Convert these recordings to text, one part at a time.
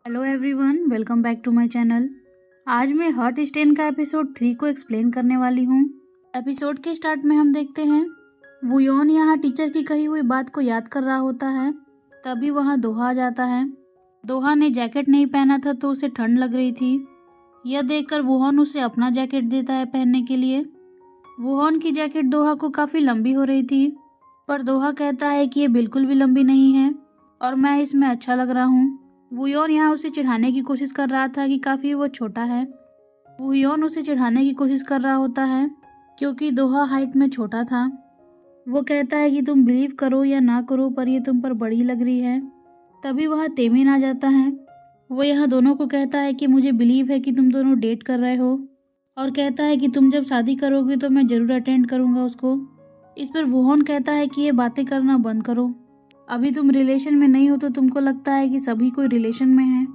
Hello everyone, welcome back to my channel. आज मैं hurt stand का एपिसोड 3 को एक्सप्लेन करने वाली हूँ। एपिसोड के स्टार्ट में हम देखते हैं वुयोन यहाँ टीचर की कही हुई बात को याद कर रहा होता है। तभी वहाँ दोहा आ जाता है। दोहा ने जैकेट नहीं पहना था तो उसे ठंड लग रही थी। यह देखकर वुयोन उसे अपना जैकेट देता है पहनने के लिए। वुयोन की जैकेट दोहा को काफ़ी लंबी हो रही थी, पर दोहा कहता है कि ये बिल्कुल भी लंबी नहीं है और मैं इसमें अच्छा लग रहा हूँ। वुयोन यहाँ उसे चिढ़ाने की कोशिश कर रहा था कि काफ़ी वो छोटा है। वुयोन उसे चिढ़ाने की कोशिश कर रहा होता है क्योंकि दोहा हाइट में छोटा था। वो कहता है कि तुम बिलीव करो या ना करो पर ये तुम पर बड़ी लग रही है। तभी वहाँ तेमिन आ जाता है। वो यहाँ दोनों को कहता है कि मुझे बिलीव है कि तुम दोनों डेट कर रहे हो, और कहता है कि तुम जब शादी करोगे तो मैं ज़रूर अटेंड करूँगा उसको। इस पर वुयोन कहता है कि ये बातें करना बंद करो, अभी तुम रिलेशन में नहीं हो तो तुमको लगता है कि सभी कोई रिलेशन में है।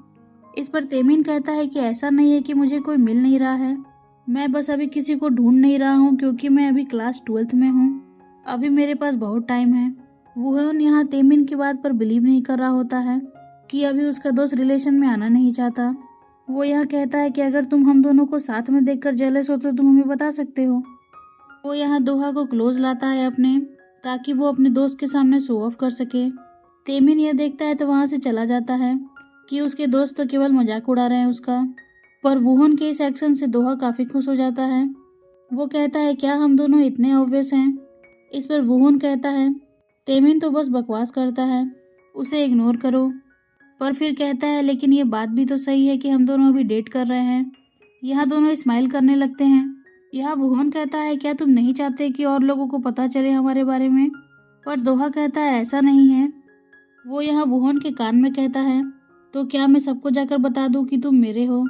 इस पर तेमिन कहता है कि ऐसा नहीं है कि मुझे कोई मिल नहीं रहा है, मैं बस अभी किसी को ढूंढ नहीं रहा हूँ क्योंकि मैं अभी क्लास 12th में हूँ, अभी मेरे पास बहुत टाइम है। वुयोन यहाँ तेमिन की बात पर बिलीव नहीं कर रहा होता है कि अभी उसका दोस्त रिलेशन में आना नहीं चाहता। वो यहाँ कहता है कि अगर तुम हम दोनों को साथ में देखकर जेलस हो तो तुम हमें बता सकते हो। वो यहाँ दोहा को क्लोज लाता है अपने, ताकि वो अपने दोस्त के सामने शो ऑफ कर सके। तेमिन यह देखता है तो वहाँ से चला जाता है कि उसके दोस्त तो केवल मजाक उड़ा रहे हैं उसका। पर वुयोन के इस एक्शन से दोहा काफ़ी खुश हो जाता है। वो कहता है क्या हम दोनों इतने ऑब्वियस हैं। इस पर वुयोन कहता है तेमिन तो बस बकवास करता है, उसे इग्नोर करो। पर फिर कहता है लेकिन ये बात भी तो सही है कि हम दोनों अभी डेट कर रहे हैं। यहाँ दोनों स्माइल करने लगते हैं। यहाँ वुयोन कहता है क्या तुम नहीं चाहते कि और लोगों को पता चले हमारे बारे में। पर दोहा कहता है ऐसा नहीं है। वो यहाँ वुयोन के कान में कहता है तो क्या मैं सबको जाकर बता दूं कि तुम मेरे हो।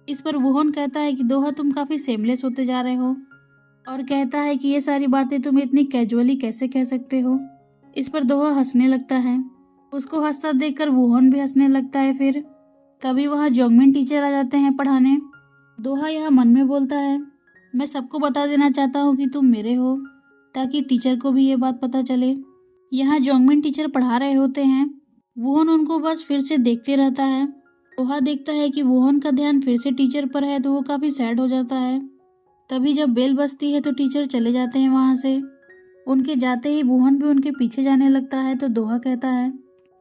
इस पर वुयोन कहता है कि दोहा तुम काफ़ी सेमलेस होते जा रहे हो, और कहता है कि ये सारी बातें तुम इतनी कैजुअली कैसे कह सकते हो। इस पर दोहा हंसने लगता है। उसको हंसता देखकर वुयोन भी हंसने लगता है। फिर तभी वहाँ जोंगमिन टीचर आ जाते हैं पढ़ाने। दोहा यहाँ मन में बोलता है मैं सबको बता देना चाहता हूँ कि तुम मेरे हो, ताकि टीचर को भी ये बात पता चले। यहाँ जोंगमिन टीचर पढ़ा रहे होते हैं। वुयोन उनको बस फिर से देखते रहता है। दोहा देखता है कि वुयोन का ध्यान फिर से टीचर पर है तो वो काफ़ी सैड हो जाता है। तभी जब बेल बजती है तो टीचर चले जाते हैं वहाँ से। उनके जाते ही वुयोन भी उनके पीछे जाने लगता है। तो दोहा कहता है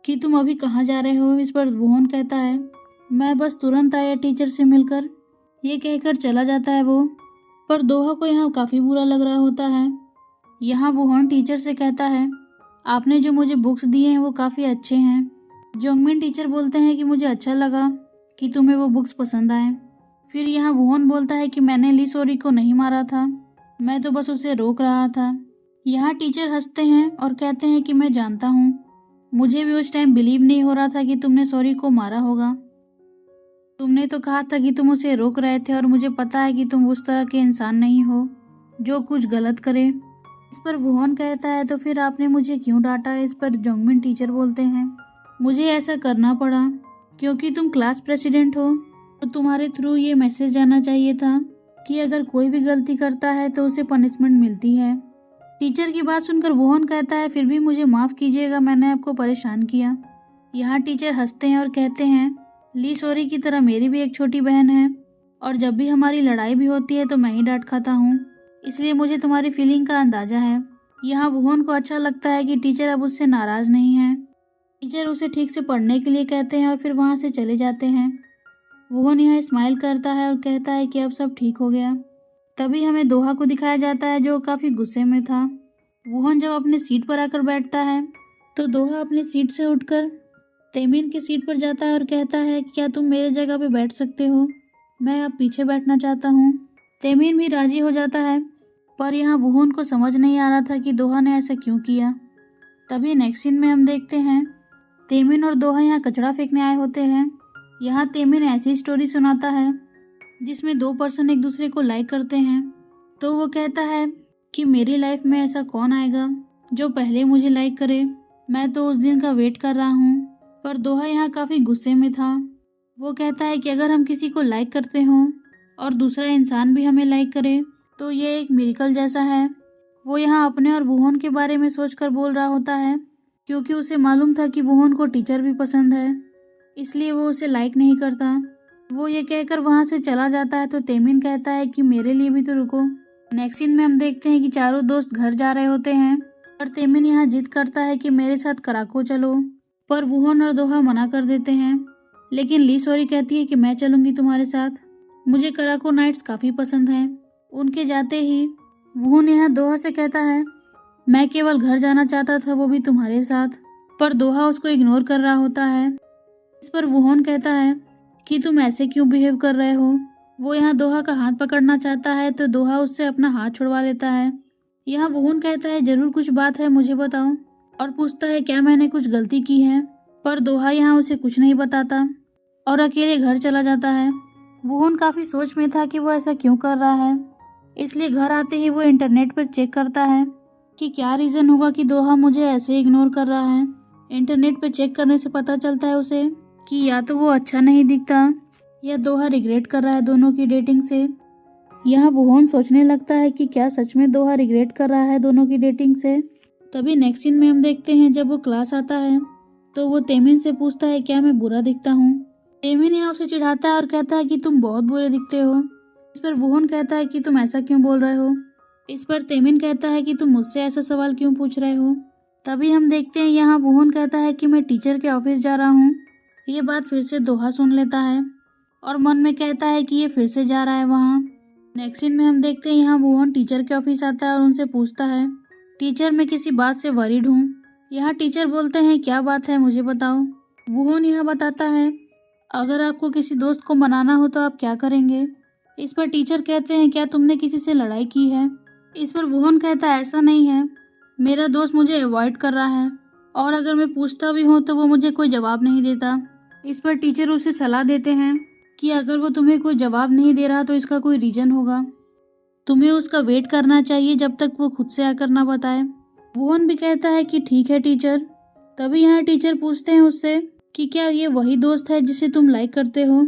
कि तुम अभी कहाँ जा रहे हो। इस पर वुयोन कहता है मैं बस तुरंत आया टीचर से मिलकर। ये कहकर चला जाता है वो। पर दोहा को यहाँ काफ़ी बुरा लग रहा होता है। यहाँ वुयोन टीचर से कहता है आपने जो मुझे बुक्स दिए हैं वो काफ़ी अच्छे हैं। जोंगमिन टीचर बोलते हैं कि मुझे अच्छा लगा कि तुम्हें वो बुक्स पसंद आए। फिर यहाँ वुयोन बोलता है कि मैंने ली सोरी को नहीं मारा था, मैं तो बस उसे रोक रहा था। यहाँ टीचर हंसते हैं और कहते हैं कि मैं जानता हूँ, मुझे भी उस टाइम बिलीव नहीं हो रहा था कि तुमने सोरी को मारा होगा। तुमने तो कहा था कि तुम उसे रोक रहे थे और मुझे पता है कि तुम उस तरह के इंसान नहीं हो जो कुछ गलत करे। इस पर वुयोन कहता है तो फिर आपने मुझे क्यों डांटा। इस पर जोंगमिन टीचर बोलते हैं मुझे ऐसा करना पड़ा क्योंकि तुम क्लास प्रेसिडेंट हो, तो तुम्हारे थ्रू ये मैसेज जाना चाहिए था कि अगर कोई भी गलती करता है तो उसे पनिशमेंट मिलती है। टीचर की बात सुनकर वुयोन कहता है फिर भी मुझे माफ़ कीजिएगा, मैंने आपको परेशान किया। यहाँ टीचर हंसते हैं और कहते हैं ली सोरी की तरह मेरी भी एक छोटी बहन है, और जब भी हमारी लड़ाई भी होती है तो मैं ही डांट खाता हूँ, इसलिए मुझे तुम्हारी फीलिंग का अंदाज़ा है। यहाँ वुयोन को अच्छा लगता है कि टीचर अब उससे नाराज़ नहीं है। टीचर उसे ठीक से पढ़ने के लिए कहते हैं और फिर वहाँ से चले जाते हैं। वुयोन यहाँ स्माइल करता है और कहता है कि अब सब ठीक हो गया। तभी हमें दोहा को दिखाया जाता है जो काफ़ी गुस्से में था। वुयोन जब अपने सीट पर आकर बैठता है तो दोहा अपनी सीट से उठकर तेमिन की सीट पर जाता है और कहता है कि क्या तुम मेरे जगह पे बैठ सकते हो, मैं अब पीछे बैठना चाहता हूँ। तेमिन भी राजी हो जाता है, पर यहाँ वुयोन को समझ नहीं आ रहा था कि दोहा ने ऐसा क्यों किया। तभी नेक्स्ट सीन में हम देखते हैं तेमिन और दोहा यहाँ कचरा फेंकने आए होते हैं। यहाँ तेमिन ऐसी स्टोरी सुनाता है जिसमें दो पर्सन एक दूसरे को लाइक करते हैं। तो वो कहता है कि मेरी लाइफ में ऐसा कौन आएगा जो पहले मुझे लाइक करे, मैं तो उस दिन का वेट कर रहा हूँ। पर दोहा यहाँ काफ़ी गुस्से में था। वो कहता है कि अगर हम किसी को लाइक करते हों और दूसरा इंसान भी हमें लाइक करे तो ये एक मिरेकल जैसा है। वो यहाँ अपने और वुयोन के बारे में सोचकर बोल रहा होता है क्योंकि उसे मालूम था कि वुयोन को टीचर भी पसंद है। इसलिए वो उसे लाइक नहीं करता। वो ये कहकर वहाँ से चला जाता है तो तेमिन कहता है कि मेरे लिए भी तो रुको। नेक्स्ट सीन में हम देखते हैं कि चारों दोस्त घर जा रहे होते हैं और तेमिन यहाँ जिद करता है कि मेरे साथ कराको चलो, पर वुहोन और दोहा मना कर देते हैं। लेकिन ली सॉरी कहती है कि मैं चलूंगी तुम्हारे साथ, मुझे कराको नाइट्स काफ़ी पसंद हैं। उनके जाते ही वुहोन यहाँ दोहा से कहता है मैं केवल घर जाना चाहता था, वो भी तुम्हारे साथ, पर दोहा उसको इग्नोर कर रहा होता है। इस पर वुहोन कहता है कि तुम ऐसे क्यों बिहेव कर रहे हो। वो यहाँ दोहा का हाथ पकड़ना चाहता है तो दोहा उससे अपना हाथ छुड़वा लेता है। यहाँ वुहोन कहता है जरूर कुछ बात है, मुझे बताओ, और पूछता है क्या मैंने कुछ गलती की है, पर दोहा यहाँ उसे कुछ नहीं बताता और अकेले घर चला जाता है। वुहोन काफ़ी सोच में था कि वो ऐसा क्यों कर रहा है, इसलिए घर आते ही वो इंटरनेट पर चेक करता है कि क्या रीज़न होगा कि दोहा मुझे ऐसे इग्नोर कर रहा है। इंटरनेट पर चेक करने से पता चलता है उसे कि या तो वो अच्छा नहीं दिखता या दोहा रिग्रेट कर रहा है दोनों की डेटिंग से। यहाँ वुहोन सोचने लगता है कि क्या सच में दोहा रिग्रेट कर रहा है दोनों की डेटिंग से। तभी नेक्स्ट सीन में हम देखते हैं जब वो क्लास आता है तो वो तेमिन से पूछता है क्या मैं बुरा दिखता हूँ। तेमिन यहाँ उसे चिढ़ाता है और कहता है कि तुम बहुत बुरे दिखते हो। इस पर वुहोन कहता है कि तुम ऐसा क्यों बोल रहे हो। इस पर तेमिन कहता है कि तुम मुझसे ऐसा सवाल क्यों पूछ रहे हो। तभी हम देखते हैं यहाँ वुहोन कहता है कि मैं टीचर के ऑफिस जा रहा हूँ। ये बात फिर से दोहा सुन लेता है और मन में कहता है कि ये फिर से जा रहा है वहाँ। नेक्स्ट सीन में हम देखते हैं यहाँ वुहोन टीचर के ऑफिस आता है और उनसे पूछता है टीचर मैं किसी बात से वरीड हूँ। यहाँ टीचर बोलते हैं क्या बात है मुझे बताओ। वुहोन यह बताता है अगर आपको किसी दोस्त को मनाना हो तो आप क्या करेंगे। इस पर टीचर कहते हैं क्या तुमने किसी से लड़ाई की है। इस पर वुहोन कहता है ऐसा नहीं है, मेरा दोस्त मुझे अवॉइड कर रहा है और अगर मैं पूछता भी हूँ तो वो मुझे कोई जवाब नहीं देता। इस पर टीचर उसे सलाह देते हैं कि अगर वो तुम्हें कोई जवाब नहीं दे रहा तो इसका कोई रीज़न होगा, तुम्हें उसका वेट करना चाहिए जब तक वो खुद से आकर ना बताए। वुहोन भी कहता है कि ठीक है टीचर। तभी यहाँ टीचर पूछते हैं उससे कि क्या ये वही दोस्त है जिसे तुम लाइक करते हो,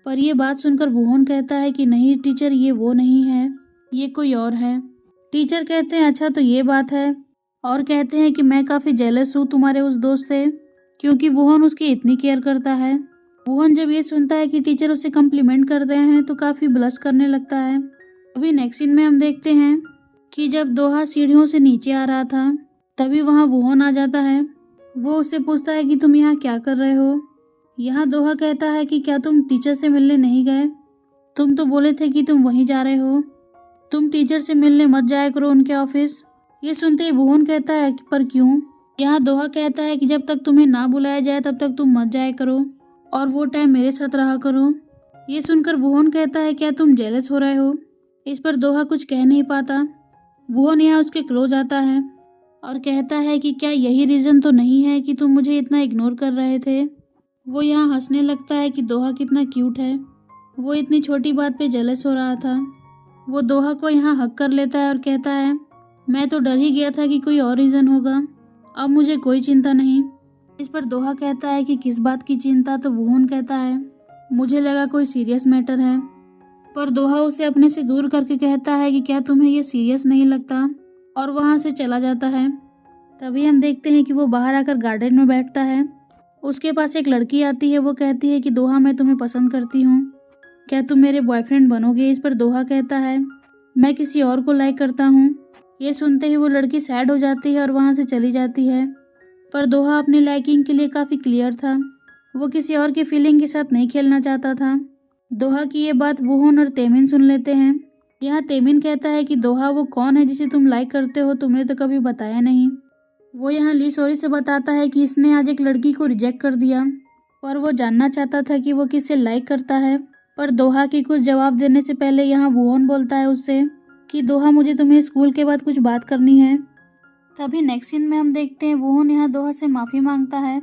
पर ये बात सुनकर वुहोन कहता है कि नहीं टीचर ये वो नहीं है, ये कोई और है। टीचर कहते हैं अच्छा तो ये बात है, और कहते हैं कि मैं काफ़ी जेलस हूँ तुम्हारे उस दोस्त से क्योंकि वुहोन उसकी इतनी केयर करता है। वुहोन जब ये सुनता है कि टीचर उसे कम्प्लीमेंट कर रहे हैं तो काफ़ी ब्लश करने लगता है। अभी नेक्स्ट सीन में हम देखते हैं कि जब दोहा सीढ़ियों से नीचे आ रहा था तभी वहाँ वुहोन आ जाता है। वो उससे पूछता है कि तुम यहाँ क्या कर रहे हो। यहाँ दोहा कहता है कि क्या तुम टीचर से मिलने नहीं गए, तुम तो बोले थे कि तुम वहीं जा रहे हो, तुम टीचर से मिलने मत जाया करो उनके ऑफिस। ये सुनते ही वुहोन कहता है कि पर क्यों। यहाँ दोहा कहता है कि जब तक तुम्हें ना बुलाया जाए तब तक तुम मत जाया करो और वो टाइम मेरे साथ रहा करो। ये सुनकर वुहोन कहता है क्या तुम जेलस हो रहे हो। इस पर दोहा कुछ कह नहीं पाता। वुहोन यहाँ उसके क्लोज आता है और कहता है कि क्या यही रीज़न तो नहीं है कि तुम मुझे इतना इग्नोर कर रहे थे। वो यहाँ हंसने लगता है कि दोहा कितना क्यूट है, वो इतनी छोटी बात पे जेलस हो रहा था। वो दोहा को यहाँ हक कर लेता है और कहता है मैं तो डर ही गया था कि कोई और रीज़न होगा, अब मुझे कोई चिंता नहीं। इस पर दोहा कहता है कि किस बात की चिंता, तो वुहोन कहता है मुझे लगा कोई सीरियस मैटर है, पर दोहा उसे अपने से दूर करके कहता है कि क्या तुम्हें ये सीरियस नहीं लगता, और वहाँ से चला जाता है। तभी हम देखते हैं कि वो बाहर आकर गार्डन में बैठता है। उसके पास एक लड़की आती है, वो कहती है कि दोहा मैं तुम्हें पसंद करती हूँ, क्या तुम मेरे बॉयफ्रेंड बनोगे। इस पर दोहा कहता है मैं किसी और को लाइक करता हूँ। ये सुनते ही वो लड़की सैड हो जाती है और वहाँ से चली जाती है, पर दोहा अपनी लाइकिंग के लिए काफ़ी क्लियर था, वो किसी और की फीलिंग के साथ नहीं खेलना चाहता था। दोहा की ये बात वुहोन और तेमिन सुन लेते हैं। यहाँ तेमिन कहता है कि दोहा वो कौन है जिसे तुम लाइक करते हो, तुमने तो कभी बताया नहीं। वो यहाँ ली सॉरी से बताता है कि इसने आज एक लड़की को रिजेक्ट कर दिया, पर वो जानना चाहता था कि वो किसे लाइक करता है। पर दोहा की कुछ जवाब देने से पहले यहाँ वुहोन बोलता है उससे कि दोहा मुझे तुम्हें स्कूल के बाद कुछ बात करनी है। तभी नेक्स्ट सीन में हम देखते हैं वुहोन यहाँ दोहा से माफ़ी मांगता है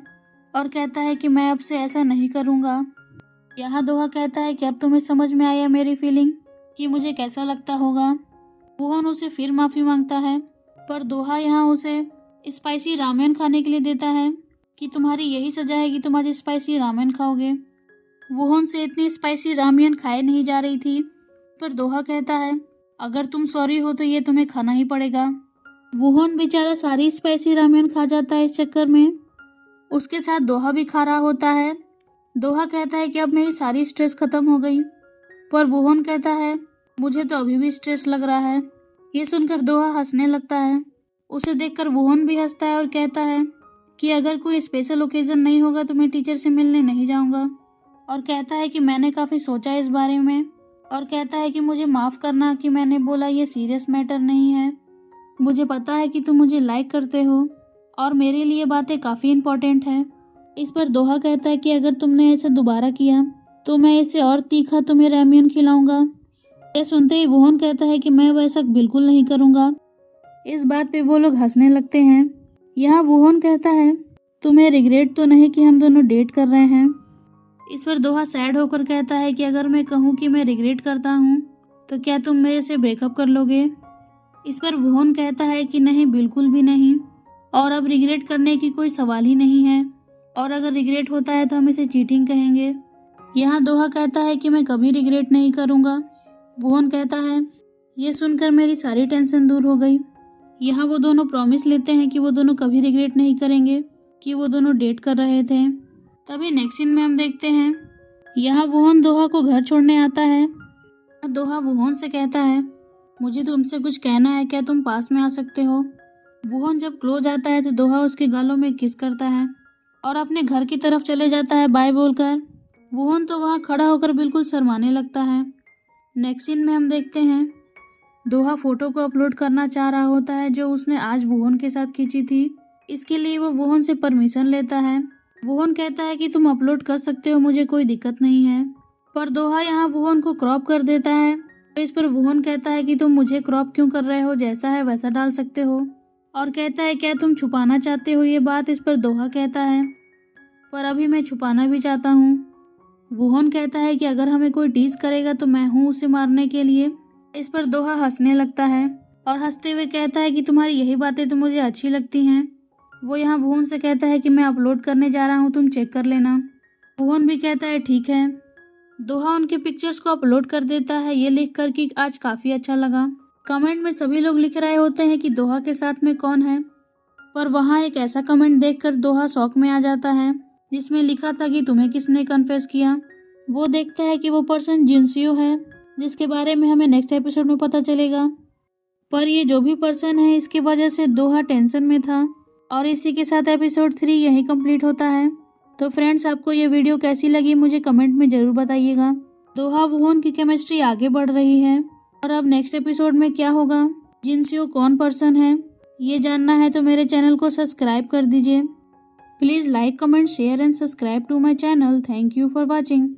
और कहता है कि मैं अब से ऐसा नहीं करूँगा। यहाँ दोहा कहता है कि अब तुम्हें समझ में आया मेरी फीलिंग कि मुझे कैसा लगता होगा। वुहोन उसे फिर माफ़ी मांगता है, पर दोहा यहाँ उसे स्पाइसी रामेन खाने के लिए देता है कि तुम्हारी यही सजा है कि तुम आज स्पाइसी रामेन खाओगे। वुहोन से इतनी स्पाइसी रामेन खाए नहीं जा रही थी, पर दोहा कहता है अगर तुम सॉरी हो तो ये तुम्हें खाना ही पड़ेगा। वुहोन बेचारा सारी स्पाइसी रामेन खा जाता है इस चक्कर में। उसके साथ दोहा भी खा रहा होता है दोहा कहता है कि अब मेरी सारी स्ट्रेस खत्म हो गई, पर वुहोन कहता है मुझे तो अभी भी स्ट्रेस लग रहा है। ये सुनकर दोहा हंसने लगता है। उसे देखकर वुहोन भी हंसता है और कहता है कि अगर कोई स्पेशल ओकेजन नहीं होगा तो मैं टीचर से मिलने नहीं जाऊंगा। और कहता है कि मैंने काफ़ी सोचा इस बारे में, और कहता है कि मुझे माफ़ करना कि मैंने बोला ये सीरियस मैटर नहीं है। मुझे पता है कि तुम मुझे लाइक करते हो और मेरे लिए बातें काफ़ी इम्पोर्टेंट है। इस पर दोहा कहता है कि अगर तुमने ऐसा दोबारा किया तो मैं इसे और तीखा तुम्हें रैमियन खिलाऊंगा। ये सुनते ही वुहोन कहता है कि मैं वैसा बिल्कुल नहीं करूंगा। इस बात पे वो लोग हंसने लगते हैं। यहाँ वुहोन कहता है तुम्हें रिग्रेट तो नहीं कि हम दोनों डेट कर रहे हैं। इस पर दोहा सैड होकर कहता है कि अगर मैं कहूँ कि मैं रिग्रेट करता हूँ तो क्या तुम मेरे से ब्रेकअप कर लोगे। इस पर वुहोन कहता है कि नहीं, बिल्कुल भी नहीं, और अब रिग्रेट करने की कोई सवाल ही नहीं है, और अगर रिग्रेट होता है तो हम इसे चीटिंग कहेंगे। यहाँ दोहा कहता है कि मैं कभी रिग्रेट नहीं करूँगा। वुहोन कहता है ये सुनकर मेरी सारी टेंशन दूर हो गई। यहाँ वो दोनों प्रॉमिस लेते हैं कि वो दोनों कभी रिग्रेट नहीं करेंगे कि वो दोनों डेट कर रहे थे। तभी नेक्स्ट सीन में हम देखते हैं यहाँ वुहोन दोहा को घर छोड़ने आता है। दोहा वुहोन से कहता है मुझे तुमसे कुछ कहना है, क्या तुम पास में आ सकते हो। वुहोन जब क्लोज आता है तो दोहा उसके गालों में किस करता है और अपने घर की तरफ चले जाता है बाय बोलकर। वुहोन तो वहाँ खड़ा होकर बिल्कुल शर्माने लगता है। नेक्स्ट सीन में हम देखते हैं दोहा फोटो को अपलोड करना चाह रहा होता है जो उसने आज वुहोन के साथ खींची थी। इसके लिए वो वुहोन से परमिशन लेता है। वुहोन कहता है कि तुम अपलोड कर सकते हो, मुझे कोई दिक्कत नहीं है, पर दोहा यहाँ वुहोन को क्रॉप कर देता है। तो इस पर वुहोन कहता है कि तुम मुझे क्रॉप क्यों कर रहे हो, जैसा है वैसा डाल सकते हो, और कहता है क्या तुम छुपाना चाहते हो ये बात। इस पर दोहा कहता है पर अभी मैं छुपाना भी चाहता हूँ। वुहोन कहता है कि अगर हमें कोई टीज करेगा तो मैं हूँ उसे मारने के लिए। इस पर दोहा हंसने लगता है और हंसते हुए कहता है कि तुम्हारी यही बातें तो मुझे अच्छी लगती हैं। वो यहाँ वुहोन से कहता है कि मैं अपलोड करने जा रहा हूँ, तुम चेक कर लेना। वुहोन भी कहता है ठीक है। दोहा उनके पिक्चर्स को अपलोड कर देता है ये लिख कर कि आज काफ़ी अच्छा लगा। कमेंट में सभी लोग लिख रहे होते हैं कि दोहा के साथ में कौन है, पर वहाँ एक ऐसा कमेंट देखकर दोहा शॉक में आ जाता है जिसमें लिखा था कि तुम्हें किसने कन्फेस किया। वो देखता है कि वो पर्सन जिनसियो है, जिसके बारे में हमें नेक्स्ट एपिसोड में पता चलेगा। पर ये जो भी पर्सन है इसकी वजह से दोहा टेंशन में था। और इसी के साथ एपिसोड 3 यहीं कंप्लीट होता है। तो फ्रेंड्स, आपको ये वीडियो कैसी लगी मुझे कमेंट में ज़रूर बताइएगा। दोहा वुहोन की केमिस्ट्री आगे बढ़ रही है और अब नेक्स्ट एपिसोड में क्या होगा, जिनसियो कौन पर्सन है, ये जानना है तो मेरे चैनल को सब्सक्राइब कर दीजिए। Please like, comment, share and subscribe to my channel. Thank you for watching.